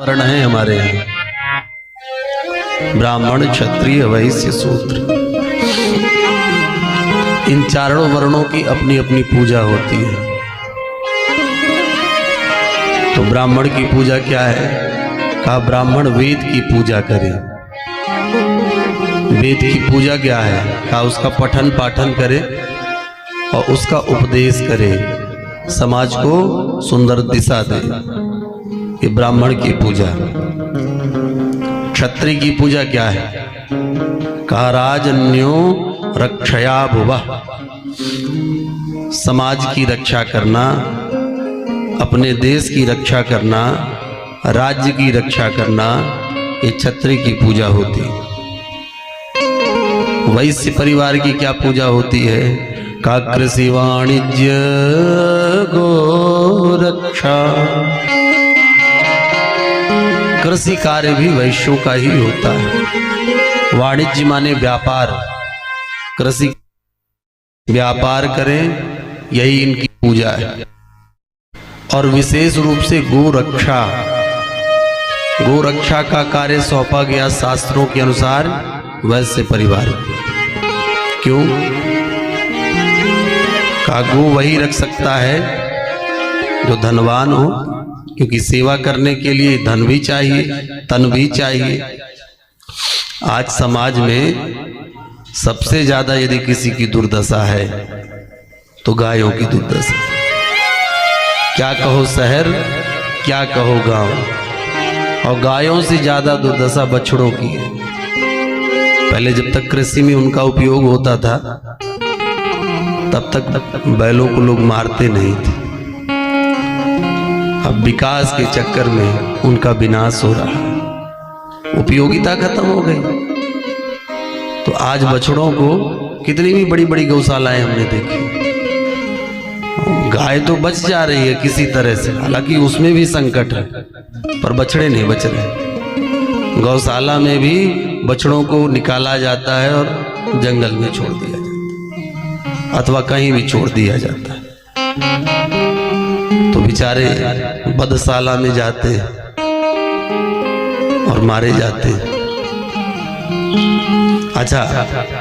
वर्ण है हमारे यहाँ, ब्राह्मण क्षत्रिय वैश्य शूद्र। इन चारों वर्णों की अपनी अपनी पूजा होती है। तो ब्राह्मण की पूजा क्या है? कहा ब्राह्मण वेद की पूजा करे। वेद की पूजा क्या है? कहा उसका पठन पाठन करे और उसका उपदेश करे, समाज को सुंदर दिशा दे। ये ब्राह्मण की पूजा। क्षत्रिय की पूजा क्या है? कहा राजन्यो रक्षया भुवः, समाज की रक्षा करना, अपने देश की रक्षा करना, राज्य की रक्षा करना, ये क्षत्रिय की पूजा होती है। वैश्य परिवार की क्या पूजा होती है? का कृषि वाणिज्य गोरक्षा। कृषि कार्य भी वैश्यों का ही होता है। वाणिज्य माने व्यापार, कृषि व्यापार करें, यही इनकी पूजा है। और विशेष रूप से गोरक्षा, गोरक्षा का कार्य सौंपा गया शास्त्रों के अनुसार वैश्य परिवार को। क्यों? का गो वही रख सकता है जो धनवान हो, क्योंकि सेवा करने के लिए धन भी चाहिए, तन भी चाहिए। आज समाज में सबसे ज्यादा यदि किसी की दुर्दशा है तो गायों की दुर्दशा। क्या कहो शहर, क्या कहो गांव, और गायों से ज्यादा दुर्दशा बछड़ों की है। पहले जब तक कृषि में उनका उपयोग होता था तब तक बैलों को लोग मारते नहीं थे। अब विकास के चक्कर में उनका विनाश हो रहा है, उपयोगिता खत्म हो गई। तो आज बछड़ों को कितनी भी बड़ी बड़ी गौशालाएं हमने देखी, गाय तो बच जा रही है किसी तरह से, हालांकि उसमें भी संकट है, पर बछड़े नहीं बच रहे। गौशाला में भी बछड़ों को निकाला जाता है और जंगल में छोड़ दिया जाता है, अथवा कहीं भी छोड़ दिया जाता है। तो बेचारे बधशाला में जाते हैं और मारे जाते हैं। अच्छा,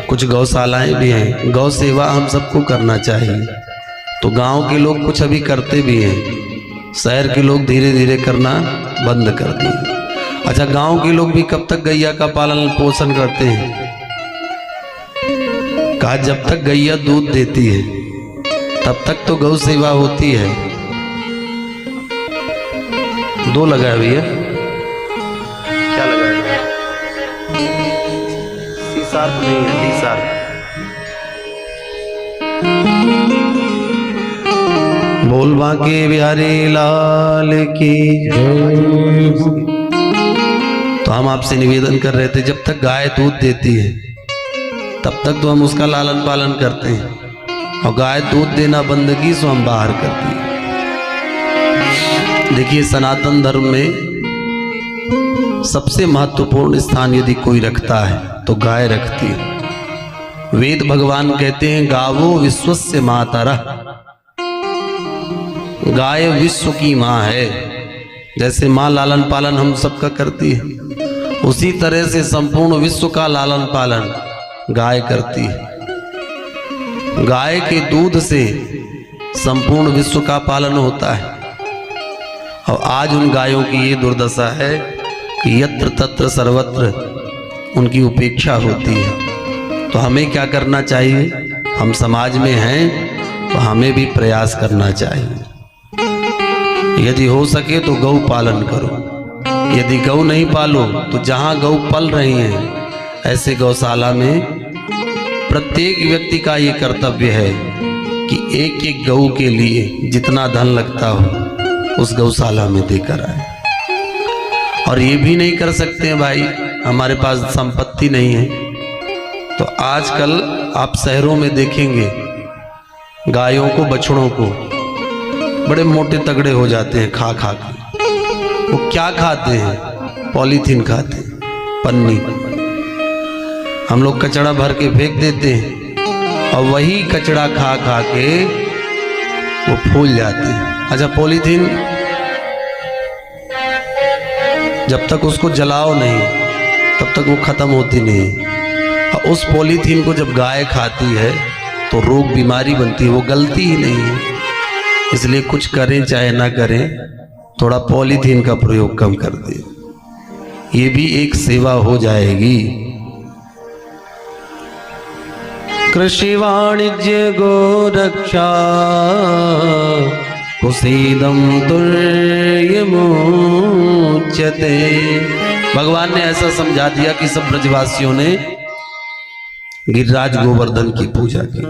कुछ गौशालाएं भी हैं, गौ सेवा हम सबको करना चाहिए। तो गांव के लोग कुछ अभी करते भी हैं, शहर के लोग धीरे धीरे करना बंद कर दिए। अच्छा, गांव के लोग भी कब तक गैया का पालन पोषण करते हैं? कहा जब तक गैया दूध देती है तब तक तो गौ सेवा होती है। दो लगा हुई है, क्या लगा है? सी शार्प नहीं है, डी शार्प। बोल बांके बिहारी लाल की जय। तो हम आपसे निवेदन कर रहे थे, जब तक गाय दूध देती है तब तक तो हम उसका लालन पालन करते हैं, और गाय दूध देना बंदगी सो हम बाहर करते हैं। देखिए, सनातन धर्म में सबसे महत्वपूर्ण स्थान यदि कोई रखता है तो गाय रखती है। वेद भगवान कहते हैं गावो विश्वस्य मातरः, गाय विश्व की माँ है। जैसे माँ लालन पालन हम सबका करती है, उसी तरह से संपूर्ण विश्व का लालन पालन गाय करती है। गाय के दूध से संपूर्ण विश्व का पालन होता है। और आज उन गायों की ये दुर्दशा है कि यत्र तत्र सर्वत्र उनकी उपेक्षा होती है। तो हमें क्या करना चाहिए? हम समाज में हैं तो हमें भी प्रयास करना चाहिए। यदि हो सके तो गौ पालन करो, यदि गौ नहीं पालो तो जहाँ गौ पल रही हैं ऐसे गौशाला में प्रत्येक व्यक्ति का ये कर्तव्य है कि एक एक गौ के लिए जितना धन लगता हो उस गौशाला में देकर आए। और ये भी नहीं कर सकते हैं भाई हमारे पास संपत्ति नहीं है, तो आजकल आप शहरों में देखेंगे गायों को, बछड़ों को बड़े मोटे तगड़े हो जाते हैं खा खा के। वो क्या खाते हैं? पॉलीथीन खाते हैं, पन्नी। हम लोग कचड़ा भर के फेंक देते हैं और वही कचड़ा खा खा के वो फूल जाते हैं। अच्छा, पॉलीथीन जब तक उसको जलाओ नहीं तब तक वो खत्म होती नहीं। और उस पॉलीथीन को जब गाय खाती है तो रोग बीमारी बनती है, वो गलती ही नहीं है। इसलिए कुछ करें चाहे ना करें, थोड़ा पॉलीथीन का प्रयोग कम कर दें, ये भी एक सेवा हो जाएगी। कृषि वाणिज्य गोरक्षा कुसीदम तुर्यमुच्यते। भगवान ने ऐसा समझा दिया कि सब ब्रजवासियों ने गिरिराज गोवर्धन की पूजा की।